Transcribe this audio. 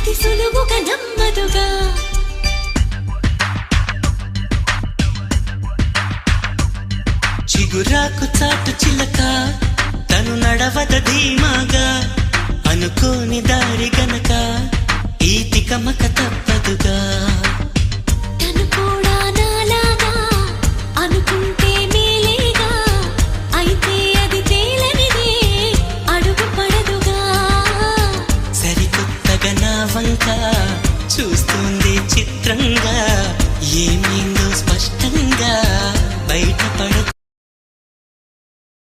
అది సులువుగా నమ్మదుగా. చిగురాకు చాటు చిలక తను నడవద ధీమాగా, అనుకోని దారి గనక ఈ తికమక తప్పదుగా. తను కూడా నాలాగా అనుకుంటూ